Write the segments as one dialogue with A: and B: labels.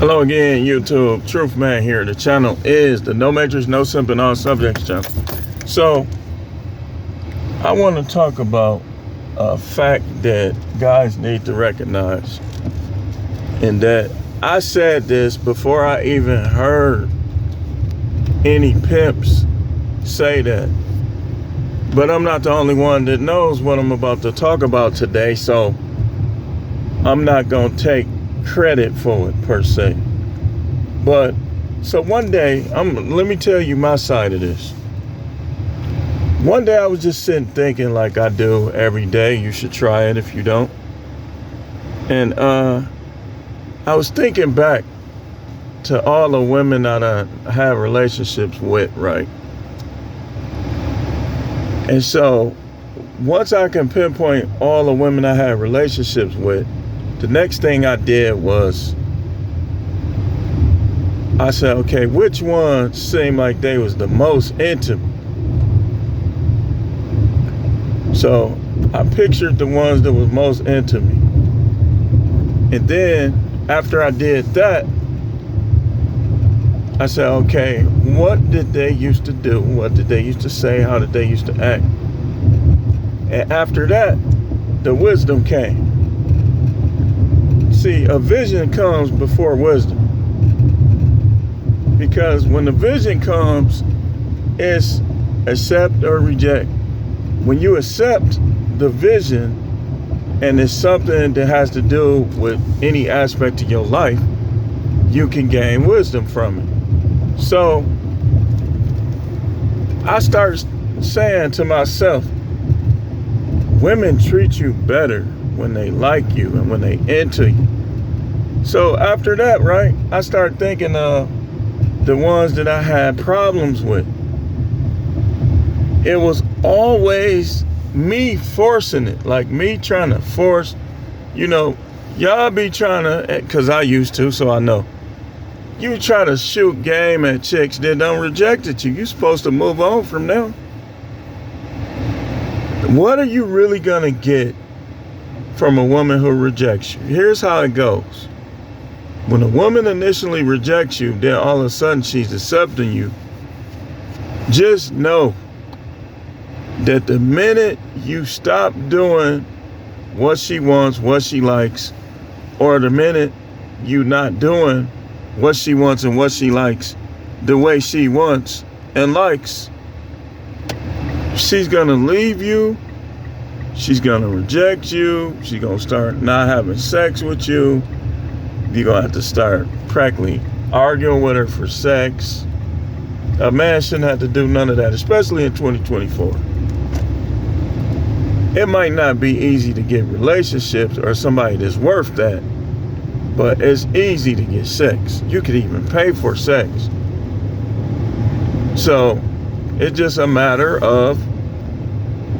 A: Hello again, YouTube. Truth Man here. The channel is the No Matrix, No Simp, and All Subjects channel. So, I want to talk about a fact that guys need to recognize. And that I said this before I even heard any pimps say that. But I'm not the only one that knows what I'm about to talk about today. So, I'm not going to take credit for it per se. But so one day, let me tell you my side of this. One day I was just sitting thinking, like I do every day. You should try it if you don't. And I was thinking back to all the women that I have relationships with, right? And so once I can pinpoint all the women I had relationships with, the next thing I did was I said, okay, which ones seemed like they was the most intimate? So I pictured the ones that was most intimate. And then after I did that, I said, okay, what did they used to do? What did they used to say? How did they used to act? And after that, the wisdom came. See, a vision comes before wisdom. Because when the vision comes, it's accept or reject. When you accept the vision, and it's something that has to do with any aspect of your life, you can gain wisdom from it. So I started saying to myself, women treat you better when they like you and when they into you. So after that, right, I started thinking of the ones that I had problems with. It was always me forcing it, like me trying to force, y'all be trying to, because I used to, so I know. You try to shoot game at chicks that don't reject you. You're supposed to move on from them. What are you really going to get from a woman who rejects you? Here's how it goes. When a woman initially rejects you, then all of a sudden she's accepting you. Just know that the minute you stop doing what she wants, what she likes, or the minute you not doing what she wants and what she likes the way she wants and likes, she's gonna leave you, she's gonna reject you, she's gonna start not having sex with you, you're gonna have to start practically arguing with her for sex. A man shouldn't have to do none of that, especially in 2024. It might not be easy to get relationships or somebody that's worth that, but it's easy to get sex. You could even pay for sex. So it's just a matter of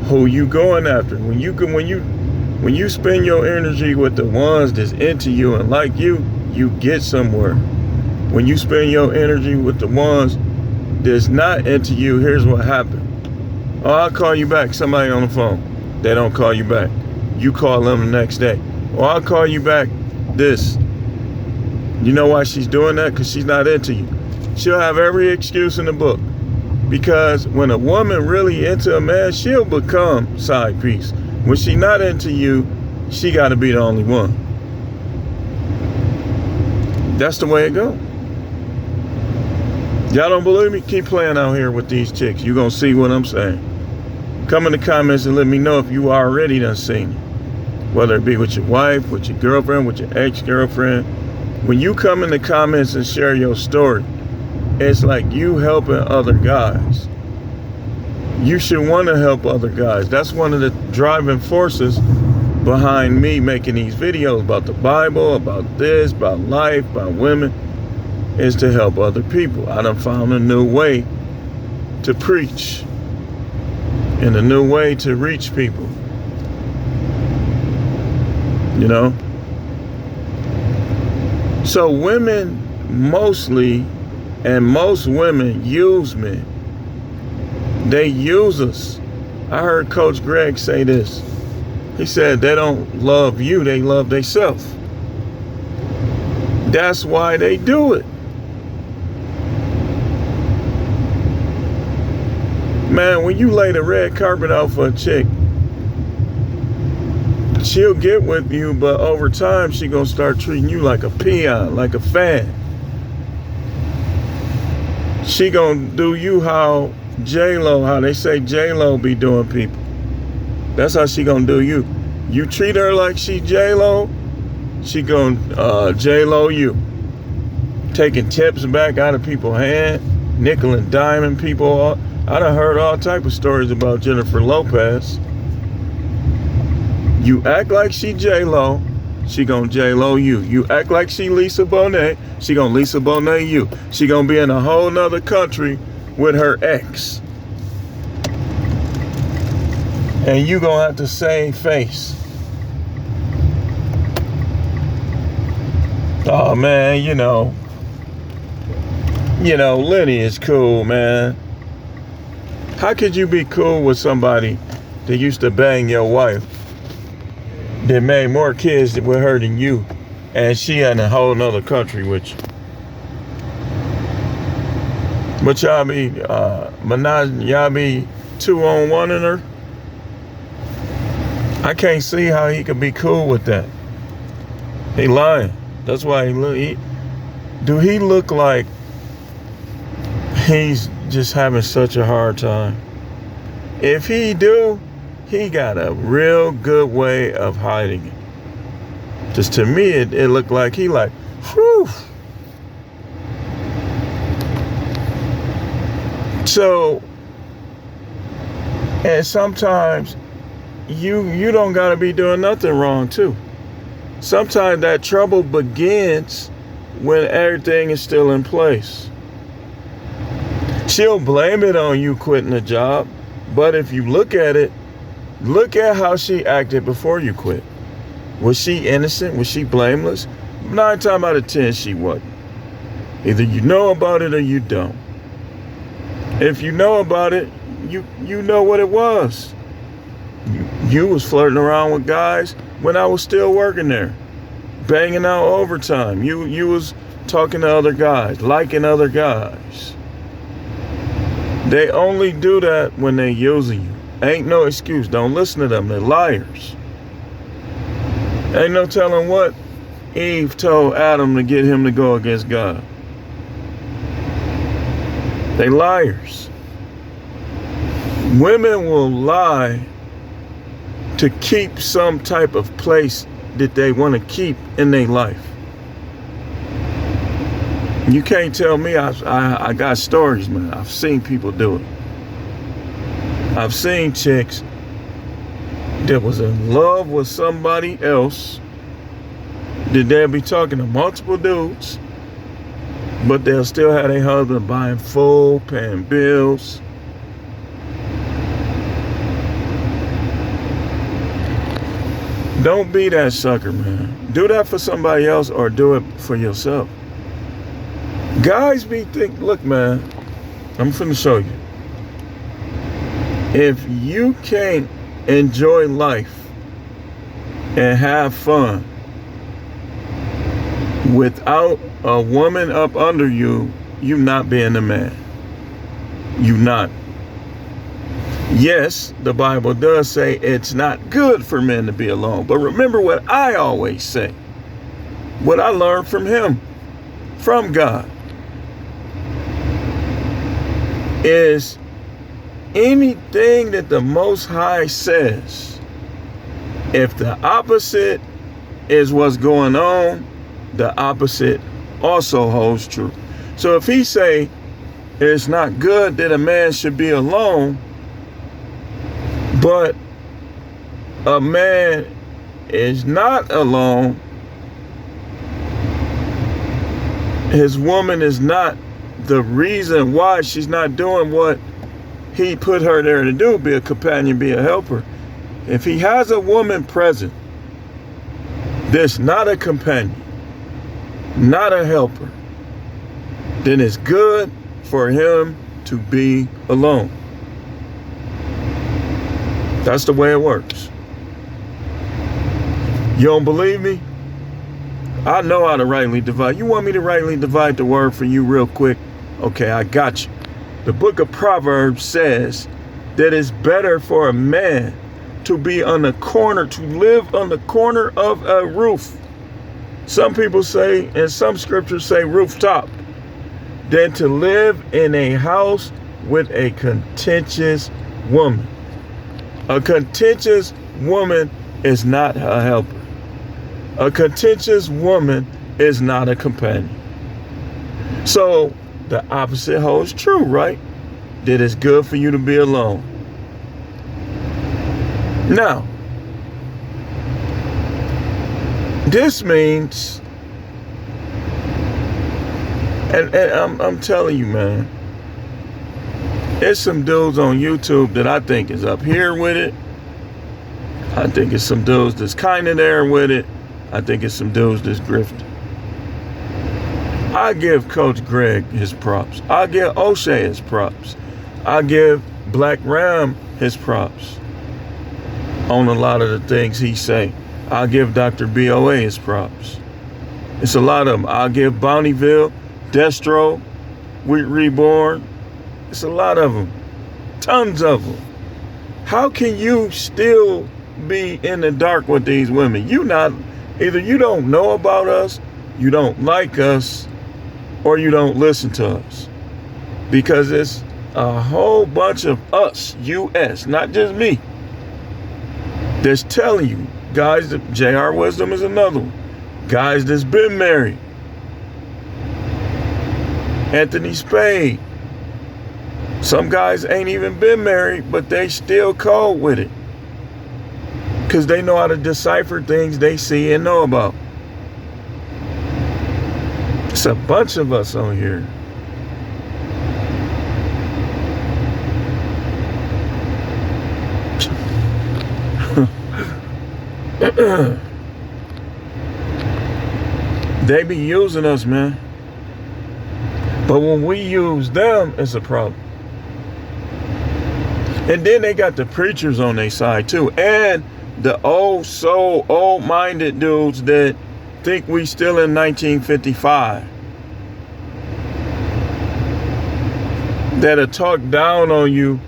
A: who you going after. When you spend your energy with the ones that's into you and like you get somewhere. When you spend your energy with the ones that's not into you, here's what happened. Oh, I'll call you back. Somebody on the phone. They don't call you back. You call them the next day. Or I'll call you back this. You know why she's doing that? Because she's not into you. She'll have every excuse in the book. Because when a woman really into a man, she'll become side piece. When she not into you, she got to be the only one. That's the way it goes. Y'all don't believe me? Keep playing out here with these chicks. You're going to see what I'm saying. Come in the comments and let me know if you already done seen it. Whether it be with your wife, with your girlfriend, with your ex-girlfriend. When you come in the comments and share your story, it's like you helping other guys. You should want to help other guys. That's one of the driving forces behind me making these videos about the Bible, about this, about life, about women, is to help other people. I done found a new way to preach and a new way to reach people. So women mostly, and most women use men. They use us. I heard Coach Greg say this. He said they don't love you, they love themselves. That's why they do it. Man, when you lay the red carpet out for a chick, she'll get with you, but over time, she gonna start treating you like a peon, like a fan. She gonna do you how they say J-Lo be doing people. That's how she gonna do you. You treat her like she J-Lo, she gonna J-Lo you. Taking tips back out of people's hand, nickel and diming people. I done heard all type of stories about Jennifer Lopez. You act like she J-Lo, she gonna J-Lo you. You act like she Lisa Bonet, she gonna Lisa Bonet you. She gonna be in a whole nother country with her ex. And you gonna have to save face. Oh man, you know, Lenny is cool, man. How could you be cool with somebody that used to bang your wife, that made more kids with her than you, and she in a whole nother country with you? But y'all be y'all be 2-on-1 in her? I can't see how he could be cool with that. He lying. That's why do he look like he's just having such a hard time? If he do, he got a real good way of hiding it. Just to me, it looked like he like, whew. So, and sometimes you don't gotta be doing nothing wrong too. Sometimes that trouble begins when everything is still in place. She'll blame it on you quitting the job, but if you look at it, look at how she acted before you quit. Was she innocent? Was she blameless? 9 times out of 10, she wasn't. Either you know about it or you don't. If you know about it, you know what it was. You was flirting around with guys when I was still working there, banging out overtime. You was talking to other guys, liking other guys. They only do that when they using you. Ain't no excuse. Don't listen to them. They're liars. Ain't no telling what Eve told Adam to get him to go against God. They liars. Women will lie to keep some type of place that they want to keep in their life. You can't tell me I got stories, man. I've seen people do it. I've seen chicks that was in love with somebody else, that they'll be talking to multiple dudes, but they'll still have their husband buying food, paying bills. Don't be that sucker, man. Do that for somebody else or do it for yourself. Guys look, man, I'm finna show you. If you can't enjoy life and have fun without a woman up under you, you not being a man. You not. Yes, the Bible does say it's not good for men to be alone. But remember what I always say. What I learned from him, from God, is anything that the Most High says, if the opposite is what's going on, the opposite also holds true. So if he say it's not good that a man should be alone, but a man is not alone, his woman is not the reason why she's not doing what he put her there to do, be a companion, be a helper. If he has a woman present that's not a companion, not a helper, then it's good for him to be alone. That's the way it works. You don't believe me? I know how to rightly divide. You want me to rightly divide the word for you real quick? Okay, I got you. The book of Proverbs says that it's better for a man to be on the corner, to live on the corner of a roof. Some people say, and some scriptures say rooftop, than to live in a house with a contentious woman. A contentious woman is not a helper. A contentious woman is not a companion. So the opposite holds true, right? That it's good for you to be alone. Now, this means, and I'm telling you, man, there's some dudes on YouTube that I think is up here with it. I think it's some dudes that's kind of there with it. I think it's some dudes that's grifting. I give Coach Greg his props. I give O'Shea his props. I give Black Ram his props on a lot of the things he say. I'll give Dr. BOA his props. It's a lot of them. I'll give Bountyville, Destro, Reborn. It's a lot of them. Tons of them. How can you still be in the dark with these women? Either you don't know about us, you don't like us, or you don't listen to us. Because it's a whole bunch of us, US, not just me, that's telling you, guys, J.R. Wisdom is another one. Guys that's been married. Anthony Spade. Some guys ain't even been married, but they still cold with it. Because they know how to decipher things they see and know about. It's a bunch of us on here. They be using us, man. But when we use them, it's a problem. And then they got the preachers on their side too. And the old-minded dudes that think we still in 1955. That'll talk down on you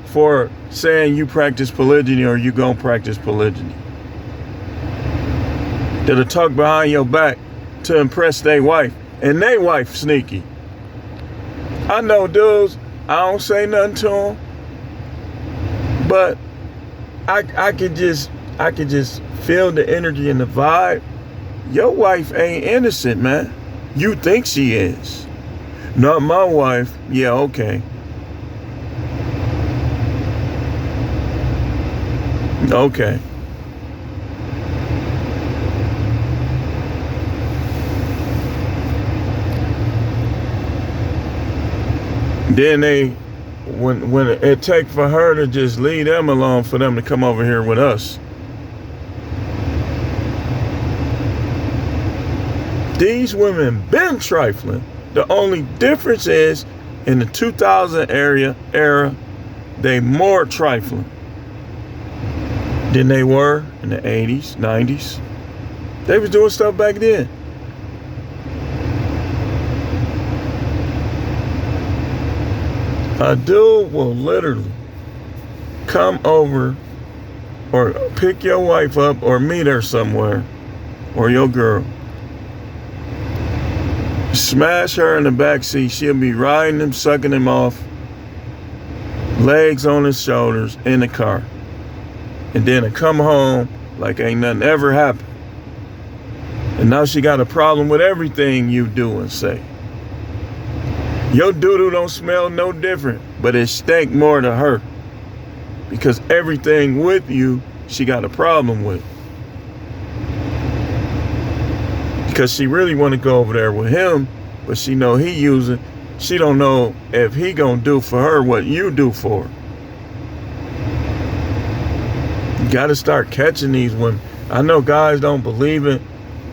A: for saying you practice polygyny or you gonna practice polygyny. That'll talk behind your back to impress their wife. And their wife sneaky. I know dudes, I don't say nothing to them. But I could just feel the energy and the vibe. Your wife ain't innocent, man. You think she is. Not my wife. Yeah, okay. Okay. Then when it take for her to just leave them alone for them to come over here with us. These women been trifling. The only difference is in the 2000 era, they more trifling than they were in the 80s, 90s. They was doing stuff back then. A dude will literally come over or pick your wife up or meet her somewhere, or your girl. Smash her in the backseat. She'll be riding him, sucking him off, legs on his shoulders in the car. And then to come home like ain't nothing ever happened. And now she got a problem with everything you do and say. Your doo-doo don't smell no different, but it stank more to her. Because everything with you, she got a problem with. Because she really want to go over there with him, but she know he using. She don't know if he gonna do for her what you do for her. You gotta start catching these women. I know guys don't believe it,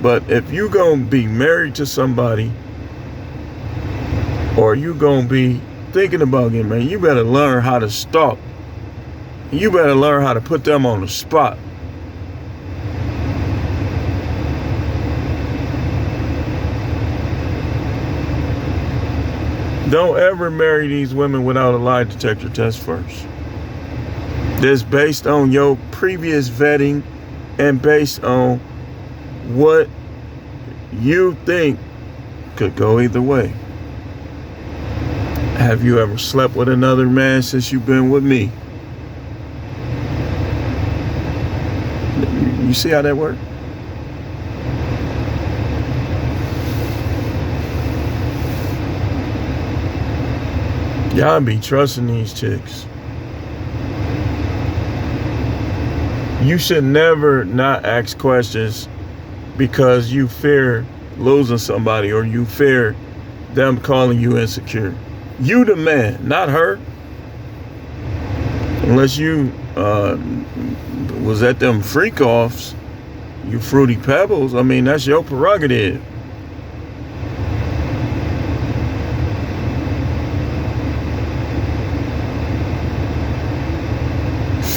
A: but if you gonna be married to somebody, or you gonna be thinking about getting married, you better learn how to stalk. You better learn how to put them on the spot. Don't ever marry these women without a lie detector test first. That's based on your previous vetting and based on what you think could go either way. Have you ever slept with another man since you've been with me? You see how that works? Y'all be trusting these chicks. You should never not ask questions because you fear losing somebody or you fear them calling you insecure. You the man, not her. Unless you was at them freak offs, you fruity pebbles. I mean, that's your prerogative.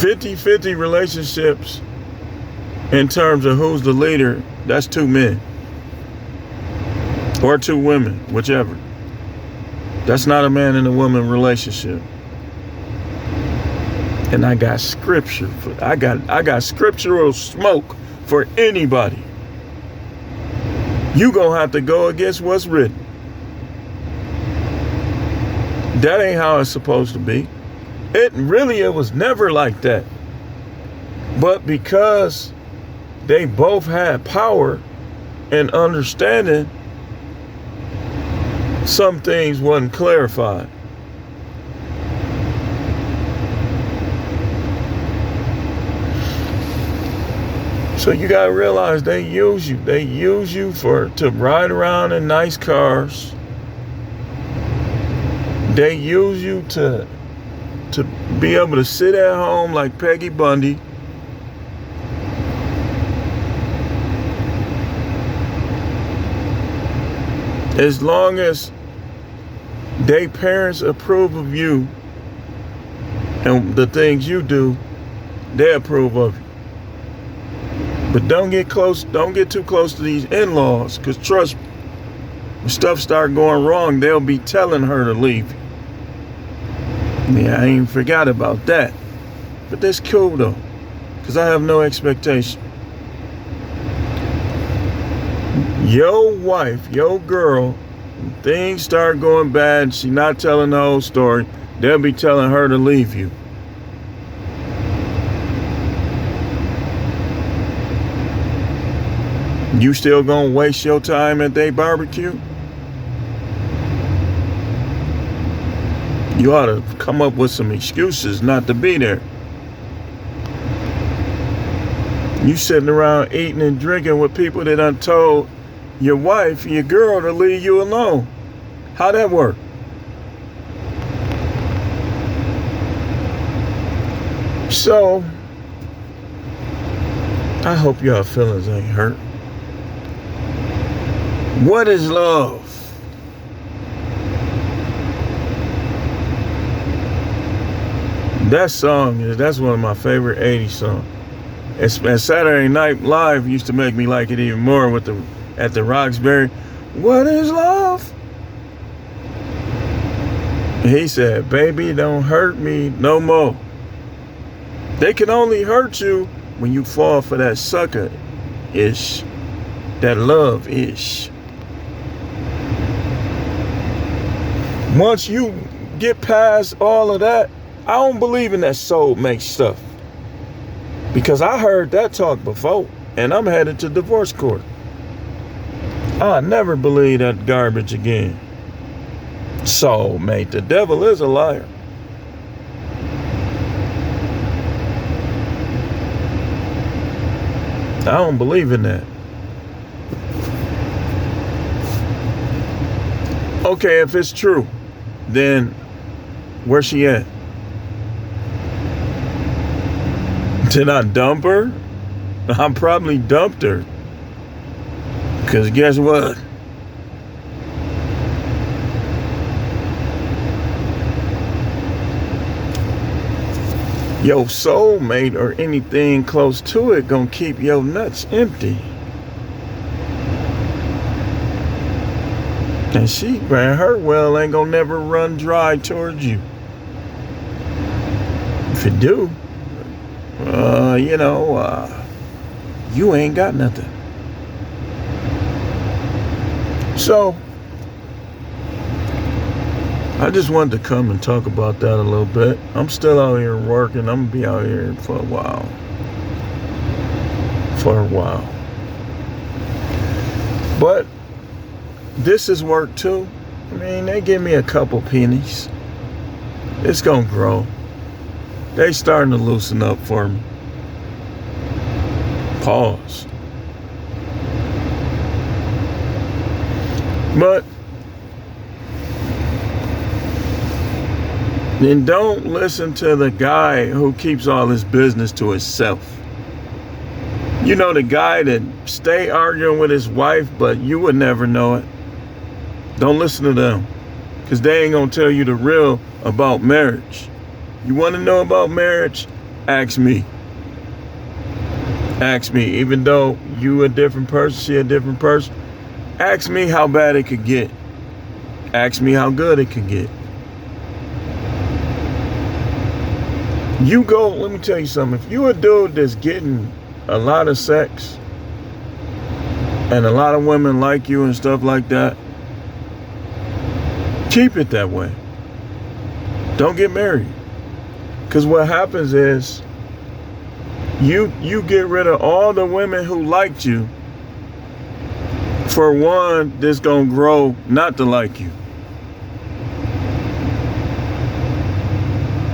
A: "50-50 relationships in terms of who's the leader, that's two men. Or two women, whichever. That's not a man and a woman relationship. And I got scripture for I got scriptural smoke for anybody. You gonna have to go against what's written. That ain't how it's supposed to be. It was never like that. But because they both had power and understanding, some things wasn't clarified. So you gotta realize they use you. They use you to ride around in nice cars. They use you to be able to sit at home like Peggy Bundy. As long as they parents approve of you and the things you do, they approve of you. But don't get too close to these in-laws, because trust me, when stuff start going wrong, they'll be telling her to leave. Yeah, I ain't forgot about that. But that's cool though, because I have no expectation. Your wife, your girl, when things start going bad and she not telling the whole story, they'll be telling her to leave you. You still gonna waste your time at their barbecue? You ought to come up with some excuses not to be there. You sitting around eating and drinking with people that done told your wife, your girl, to leave you alone. How that work? So, I hope y'all feelings ain't hurt. What is love? That song that's one of my favorite 80s songs. And Saturday Night Live used to make me like it even more at the Roxbury. What is love? He said, baby, don't hurt me no more. They can only hurt you when you fall for that sucker-ish, that love-ish. Once you get past all of that, I don't believe in that soulmate stuff. Because I heard that talk before, and I'm headed to divorce court. I never believe that garbage again. Soulmate, the devil is a liar. I don't believe in that. Okay, if it's true, then where's she at? Did I dump her? I probably dumped her. Because guess what? Your soulmate or anything close to it gonna keep your nuts empty. And man, her well ain't gonna never run dry towards you. If it do, you ain't got nothing. So, I just wanted to come and talk about that a little bit. I'm still out here working. I'm gonna be out here for a while. But this is work too. I mean, they give me a couple pennies. It's gonna grow. They starting to loosen up for me. Pause. But then don't listen to the guy who keeps all his business to himself. You know, the guy that stay arguing with his wife, but you would never know it. Don't listen to them, because they ain't gonna tell you the real about marriage. You want to know about marriage? Ask me. Ask me. Even though you a different person, she a different person, ask me how bad it could get. Ask me how good it could get. You go, let me tell you something. If you a dude that's getting a lot of sex and a lot of women like you and stuff like that, keep it that way. Don't get married. Because what happens is you get rid of all the women who liked you for one that's going to grow not to like you.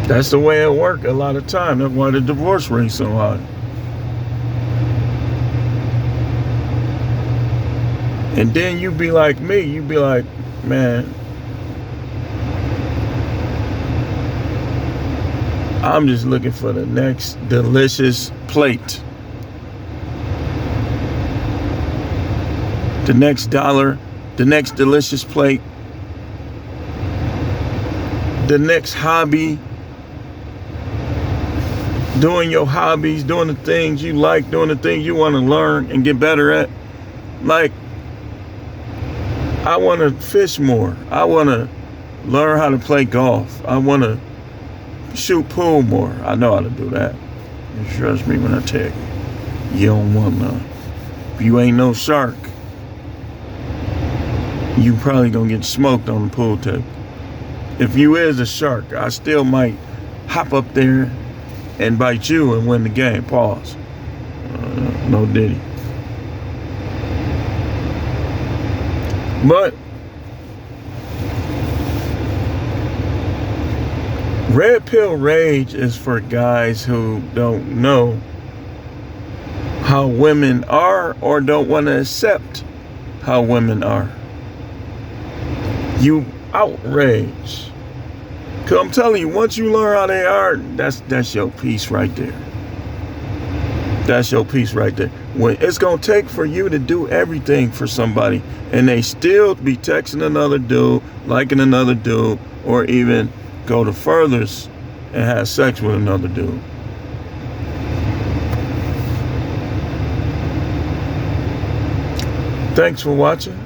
A: That's the way it works a lot of time. That's why the divorce rate's so high. And then you be like me. You be like, man, I'm just looking for the next delicious plate. The next dollar, the next delicious plate, the next hobby. Doing your hobbies, doing the things you like, doing the things you want to learn and get better at. Like, I want to fish more. I want to learn how to play golf. I want to shoot pool more. I know how to do that. You trust me when I tell you. You don't want none. If you ain't no shark, you probably gonna get smoked on the pool table. If you is a shark, I still might hop up there and bite you and win the game. Pause. No diddy. But red pill rage is for guys who don't know how women are or don't want to accept how women are. You outrage. Cause I'm telling you, once you learn how they are, that's your piece right there. That's your piece right there. When it's gonna take for you to do everything for somebody, and they still be texting another dude, liking another dude, or even go to furthest and have sex with another dude. Thanks for watching.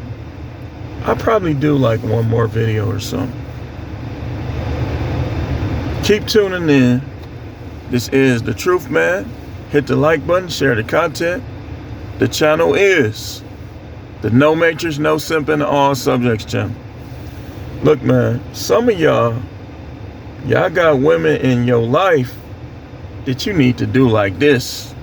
A: I'll probably do like one more video or something. Keep tuning in. This is The Truth Man. Hit the like button, share the content. The channel is the No Matrix, No Simping, All Subjects channel. Look, man, some of y'all got women in your life that you need to do like this.